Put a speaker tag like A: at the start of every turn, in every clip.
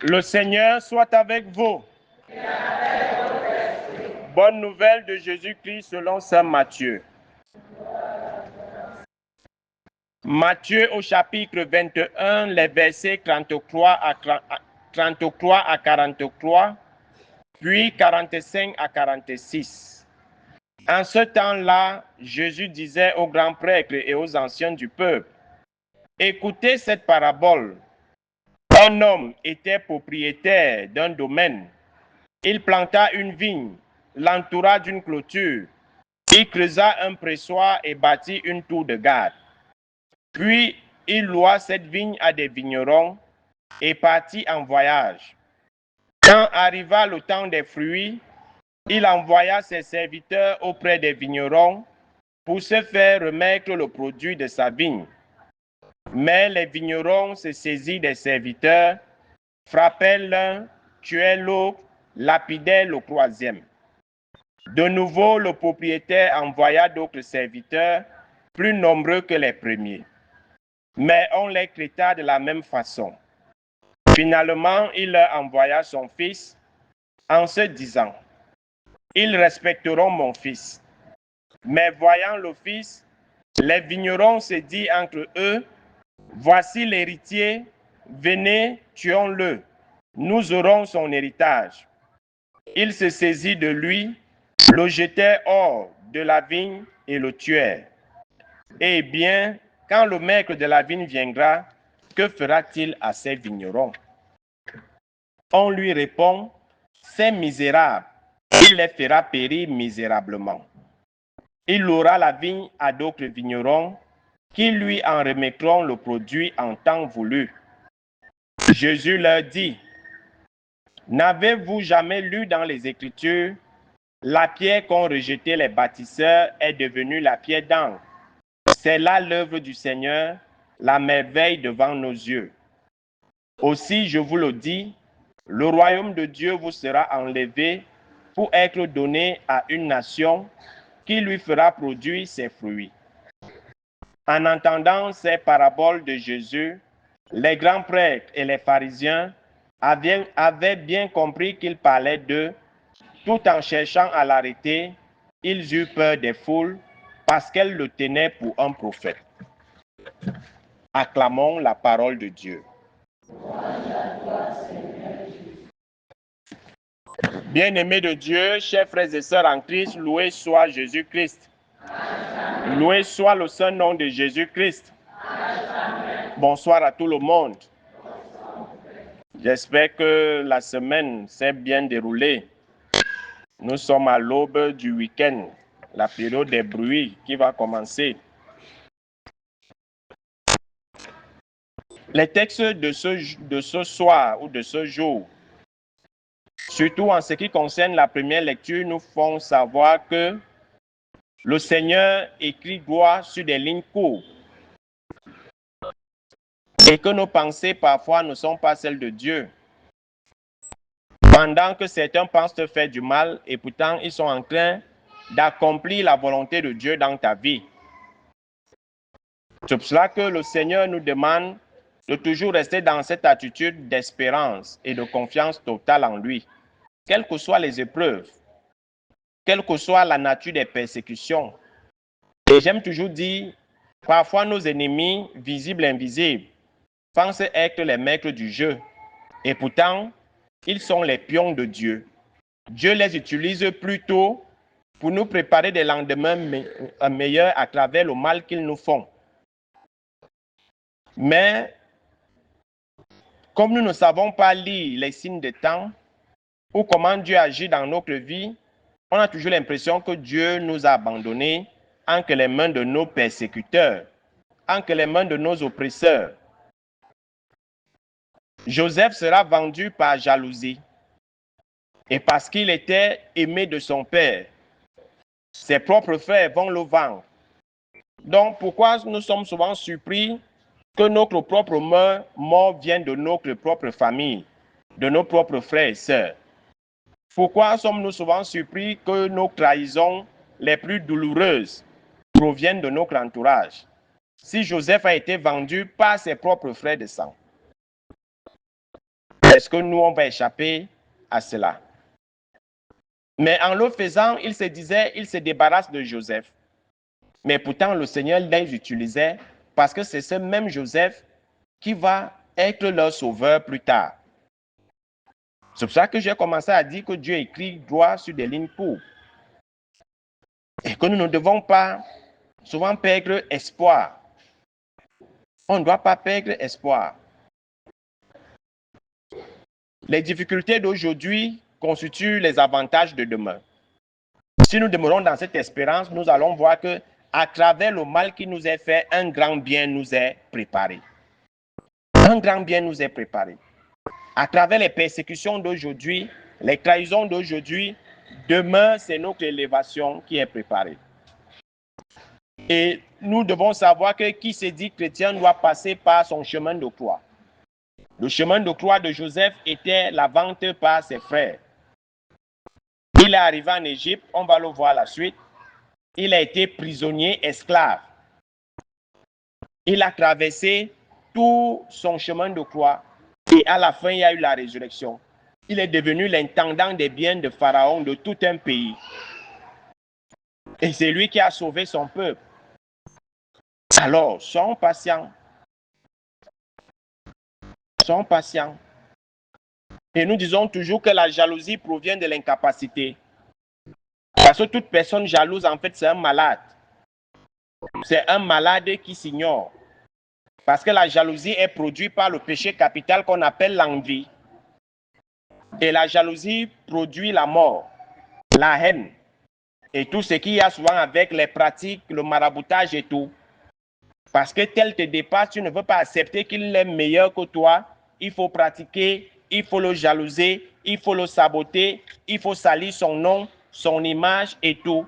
A: Le Seigneur soit avec vous. Bonne nouvelle de Jésus-Christ selon saint Matthieu. Matthieu au chapitre 21, les versets 33 à 43, puis 45 à 46. En ce temps-là, Jésus disait aux grands prêtres et aux anciens du peuple, « Écoutez cette parabole. Un homme était propriétaire d'un domaine. Il planta une vigne, l'entoura d'une clôture. Il creusa un pressoir et bâtit une tour de garde. Puis, il loua cette vigne à des vignerons et partit en voyage. Quand arriva le temps des fruits, il envoya ses serviteurs auprès des vignerons pour se faire remettre le produit de sa vigne. Mais les vignerons se saisirent des serviteurs, frappèrent l'un, tuèrent l'autre, lapidèrent le troisième. De nouveau, le propriétaire envoya d'autres serviteurs, plus nombreux que les premiers. Mais on les traita de la même façon. Finalement, il leur envoya son fils en se disant, « Ils respecteront mon fils. » Mais voyant le fils, les vignerons se dirent entre eux, « Voici l'héritier, venez, tuons-le, nous aurons son héritage. » Ils se saisirent de lui, le jetèrent hors de la vigne et le tuèrent. Eh bien, quand le maître de la vigne viendra, que fera-t-il à ces vignerons? On lui répond, c'est misérable, il les fera périr misérablement. Il louera la vigne à d'autres vignerons qui lui en remettront le produit en temps voulu. Jésus leur dit, n'avez-vous jamais lu dans les Écritures, la pierre qu'ont rejetée les bâtisseurs est devenue la pierre d'angle. C'est là l'œuvre du Seigneur, la merveille devant nos yeux. Aussi, je vous le dis, le royaume de Dieu vous sera enlevé pour être donné à une nation qui lui fera produire ses fruits. En entendant ces paraboles de Jésus, les grands prêtres et les pharisiens avaient bien compris qu'il parlait d'eux. Tout en cherchant à l'arrêter, ils eurent peur des foules parce qu'elles le tenaient pour un prophète. Acclamons la parole de Dieu. Bien-aimés de Dieu, chers frères et sœurs en Christ, loué soit Jésus-Christ. Loué soit le saint nom de Jésus-Christ. Bonsoir à tout le monde. J'espère que la semaine s'est bien déroulée. Nous sommes à l'aube du week-end, la période des bruits qui va commencer. Les textes de ce soir ou de ce jour, surtout en ce qui concerne la première lecture, nous font savoir que le Seigneur écrit droit sur des lignes courtes et que nos pensées parfois ne sont pas celles de Dieu. Pendant que certains pensent te faire du mal et pourtant ils sont en train d'accomplir la volonté de Dieu dans ta vie. C'est pour cela que le Seigneur nous demande de toujours rester dans cette attitude d'espérance et de confiance totale en lui. Quelles que soient les épreuves, quelle que soit la nature des persécutions. Et j'aime toujours dire, parfois nos ennemis, visibles et invisibles, pensent être les maîtres du jeu. Et pourtant, ils sont les pions de Dieu. Dieu les utilise plutôt pour nous préparer des lendemains meilleurs à travers le mal qu'ils nous font. Mais, comme nous ne savons pas lire les signes des temps ou comment Dieu agit dans notre vie, on a toujours l'impression que Dieu nous a abandonnés entre les mains de nos persécuteurs, entre les mains de nos oppresseurs. Joseph sera vendu par jalousie et parce qu'il était aimé de son père. Ses propres frères vont le vendre. Donc, pourquoi nous sommes souvent surpris que notre propre mort vienne de notre propre famille, de nos propres frères et sœurs? Pourquoi sommes-nous souvent surpris que nos trahisons les plus douloureuses proviennent de notre entourage? Si Joseph a été vendu par ses propres frères de sang. est-ce que nous, on va échapper à cela? Mais en le faisant, il se disait, il se débarrasse de Joseph. Mais pourtant, le Seigneur les utilisait parce que c'est ce même Joseph qui va être leur sauveur plus tard. C'est pour ça que j'ai commencé à dire que Dieu écrit droit sur des lignes pourpres. Et que nous ne devons pas souvent perdre espoir. On ne doit pas perdre espoir. Les difficultés d'aujourd'hui constituent les avantages de demain. Si nous demeurons dans cette espérance, nous allons voir que à travers le mal qui nous est fait, un grand bien nous est préparé. Un grand bien nous est préparé. À travers les persécutions d'aujourd'hui, les trahisons d'aujourd'hui, demain, c'est notre élévation qui est préparée. Et nous devons savoir que qui se dit chrétien doit passer par son chemin de croix. Le chemin de croix de Joseph était la vente par ses frères. Il est arrivé en Égypte, on va le voir à la suite. Il a été prisonnier, esclave. Il a traversé tout son chemin de croix et à la fin, il y a eu la résurrection. Il est devenu l'intendant des biens de Pharaon de tout un pays. Et c'est lui qui a sauvé son peuple. Alors, soyons patients. Soyons patients. Et nous disons toujours que la jalousie provient de l'incapacité. Parce que toute personne jalouse, en fait, c'est un malade. C'est un malade qui s'ignore. Parce que la jalousie est produite par le péché capital qu'on appelle l'envie. Et la jalousie produit la mort, la haine. Et tout ce qu'il y a souvent avec les pratiques, le maraboutage et tout. Parce que tel te dépasse, tu ne veux pas accepter qu'il est meilleur que toi. Il faut pratiquer, il faut le jalouser, il faut le saboter, il faut salir son nom, son image et tout.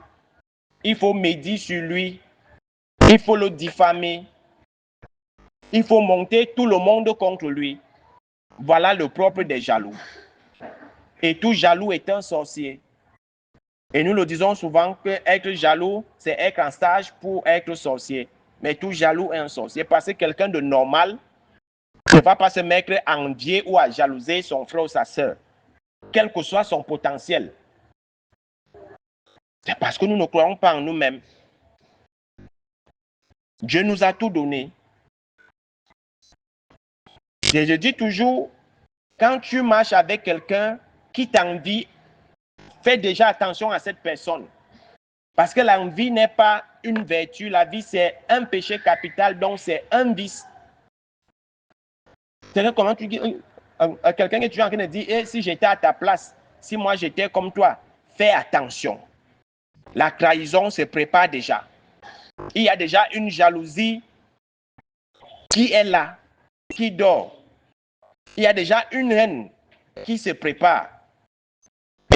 A: Il faut médire sur lui, il faut le diffamer. Il faut monter tout le monde contre lui. Voilà le propre des jaloux. Et tout jaloux est un sorcier. Et nous le disons souvent que être jaloux, c'est être en stage pour être sorcier. Mais tout jaloux est un sorcier. Parce que quelqu'un de normal ne va pas se mettre à envier ou à jalouser son frère ou sa soeur, quel que soit son potentiel. C'est parce que nous ne croyons pas en nous-mêmes. Dieu nous a tout donné. Et je dis toujours, quand tu marches avec quelqu'un qui t'envie, fais déjà attention à cette personne. Parce que l'envie n'est pas une vertu, la vie c'est un péché capital, donc c'est un vice. C'est comment tu dis à quelqu'un que tu es en train de dire, eh, si j'étais à ta place, si moi j'étais comme toi, fais attention. La trahison se prépare déjà. Il y a déjà une jalousie qui est là, qui dort. Il y a déjà une haine qui se prépare.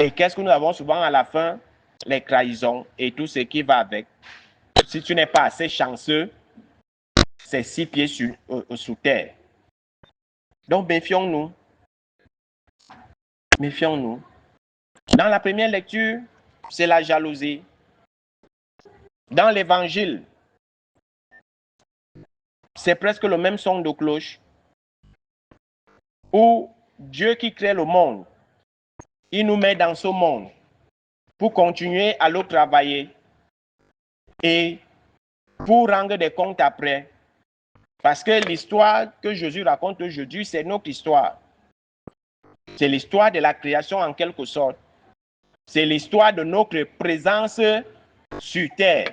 A: Et qu'est-ce que nous avons souvent à la fin? Les trahisons et tout ce qui va avec. Si tu n'es pas assez chanceux, c'est 6 pieds sous terre. Donc, méfions-nous. Méfions-nous. Dans la première lecture, c'est la jalousie. Dans l'évangile, c'est presque le même son de cloche. Où Dieu qui crée le monde, il nous met dans ce monde pour continuer à le travailler et pour rendre des comptes après. Parce que l'histoire que Jésus raconte aujourd'hui, c'est notre histoire. C'est l'histoire de la création en quelque sorte. C'est l'histoire de notre présence sur terre.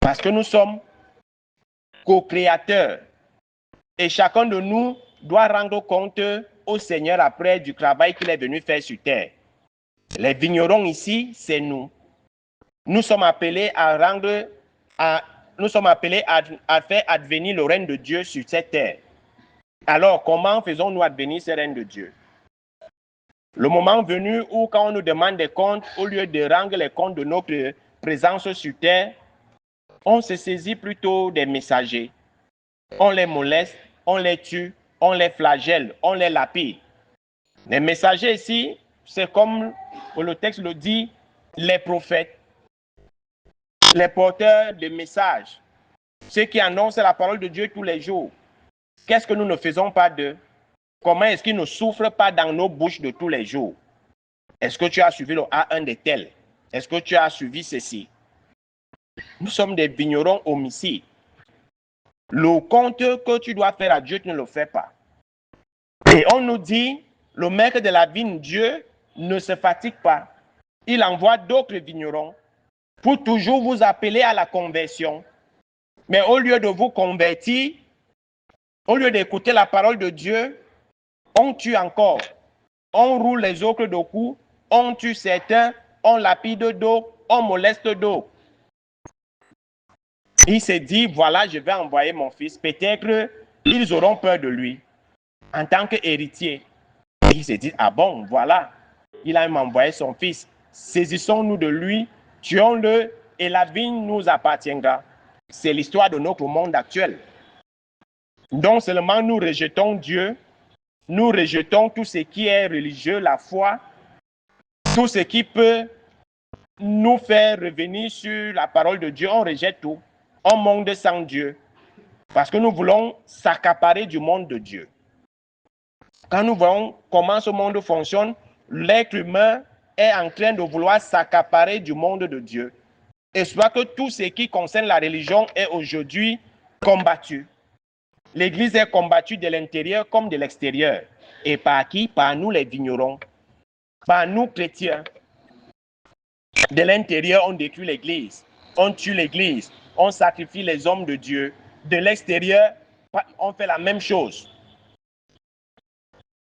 A: Parce que nous sommes co-créateurs. Et chacun de nous doit rendre compte au Seigneur après du travail qu'il est venu faire sur terre. Les vignerons ici, c'est nous. Nous sommes appelés à faire advenir le règne de Dieu sur cette terre. Alors, comment faisons-nous advenir ce règne de Dieu? Le moment venu où, quand on nous demande des comptes, au lieu de rendre les comptes de notre présence sur terre, on se saisit plutôt des messagers. On les moleste, on les tue, on les flagelle, on les lapide. Les messagers ici, c'est comme le texte le dit, les prophètes, les porteurs de messages, ceux qui annoncent la parole de Dieu tous les jours. Qu'est-ce que nous ne faisons pas d'eux? comment est-ce qu'il ne souffre pas dans nos bouches de tous les jours? Est-ce que tu as suivi le A1 de tel? Est-ce que tu as suivi ceci? Nous sommes des vignerons homicides. Le compte que tu dois faire à Dieu, tu ne le fais pas. Et on nous dit, le maître de la vigne, Dieu, ne se fatigue pas. Il envoie d'autres vignerons pour toujours vous appeler à la conversion. Mais au lieu de vous convertir, au lieu d'écouter la parole de Dieu, on tue encore. On roule les autres de coups, on tue certains, on lapide d'autres, on moleste d'autres. Il s'est dit, voilà, je vais envoyer mon fils. Peut-être ils auront peur de lui en tant qu'héritier. Il s'est dit, ah bon, voilà. Il a même envoyé son fils. Saisissons-nous de lui, tuons-le et la vigne nous appartiendra. C'est l'histoire de notre monde actuel. Donc seulement nous rejetons Dieu, nous rejetons tout ce qui est religieux, la foi, tout ce qui peut nous faire revenir sur la parole de Dieu, on rejette tout. On monde sans Dieu. Parce que nous voulons s'accaparer du monde de Dieu. Quand nous voyons comment ce monde fonctionne, l'être humain est en train de vouloir s'accaparer du monde de Dieu. Et soit que tout ce qui concerne la religion est aujourd'hui combattu. L'Église est combattue de l'intérieur comme de l'extérieur. Et par qui? Par nous les vignerons. Par nous chrétiens. De l'intérieur, on détruit l'Église. On tue l'Église. On sacrifie les hommes de Dieu. De l'extérieur, on fait la même chose.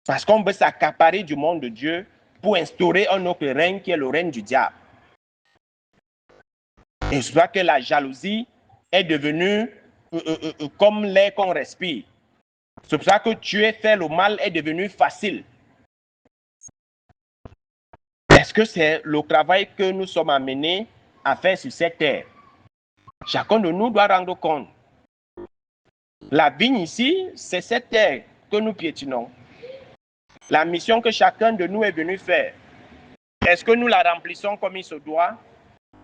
A: Parce qu'on veut s'accaparer du monde de Dieu pour instaurer un autre règne qui est le règne du diable. Et je vois que la jalousie est devenue comme l'air qu'on respire. C'est pour ça que tuer, faire le mal est devenu facile. Est-ce que c'est le travail que nous sommes amenés à faire sur cette terre? Chacun de nous doit rendre compte. La vigne ici, c'est cette terre que nous piétinons. La mission que chacun de nous est venu faire, est-ce que nous la remplissons comme il se doit?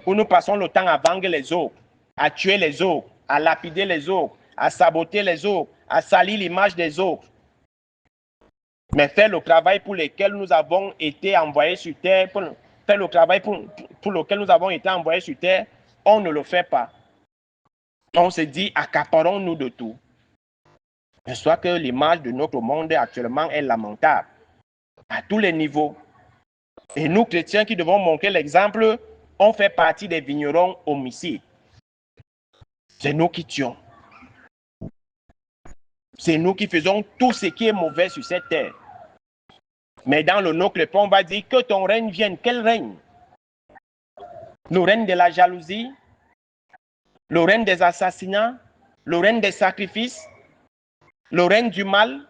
A: Ou nous passons le temps à vendre les autres, à tuer les autres, à lapider les autres, à saboter les autres, à salir l'image des autres? Mais faire le travail pour lequel nous avons été envoyés sur terre, faire le travail pour lequel nous avons été envoyés sur terre, on ne le fait pas. On se dit, accaparons-nous de tout. Mais soit que l'image de notre monde actuellement est lamentable, à tous les niveaux. Et nous, chrétiens qui devons montrer l'exemple, on fait partie des vignerons homicides. C'est nous qui tuons. C'est nous qui faisons tout ce qui est mauvais sur cette terre. Mais dans le nôtre, on va dire que ton règne vienne. Quel règne? Le règne de la jalousie, le règne des assassinats, le règne des sacrifices, le règne du mal.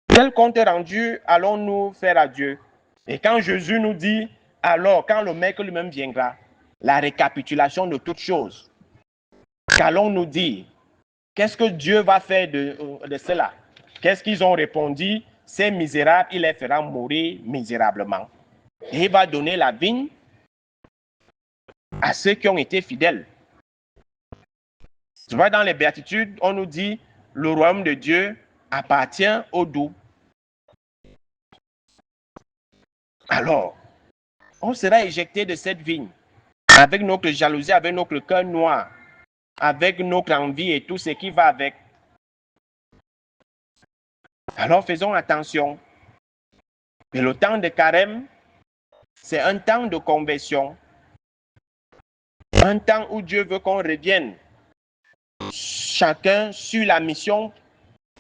A: Quel compte rendu allons-nous faire à Dieu? Et quand Jésus nous dit, alors quand le Maître lui-même viendra, la récapitulation de toutes choses, qu'allons-nous dire? Qu'est-ce que Dieu va faire de cela? Qu'est-ce qu'ils ont répondu? Ces misérables, il les fera mourir misérablement. Et il va donner la vigne à ceux qui ont été fidèles. Tu vois, dans les béatitudes, on nous dit, le royaume de Dieu appartient aux doux. Alors, on sera éjecté de cette vigne, avec notre jalousie, avec notre cœur noir, avec notre envie et tout ce qui va avec. Alors faisons attention. Et le temps de carême, c'est un temps de conversion. Un temps où Dieu veut qu'on revienne chacun sur la mission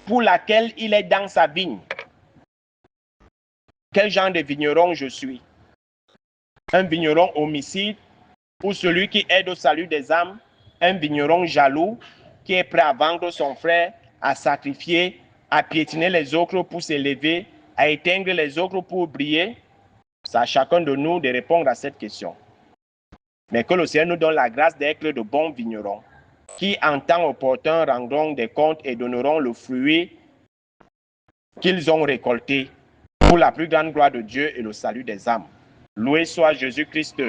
A: pour laquelle il est dans sa vigne. Quel genre de vigneron je suis? Un vigneron homicide ou celui qui aide au salut des âmes? Un vigneron jaloux qui est prêt à vendre son frère, à sacrifier, à piétiner les autres pour s'élever, à éteindre les autres pour briller? C'est à chacun de nous de répondre à cette question. Mais que le Seigneur nous donne la grâce d'être de bons vignerons, qui en temps opportun rendront des comptes et donneront le fruit qu'ils ont récolté pour la plus grande gloire de Dieu et le salut des âmes. Loué soit Jésus-Christ.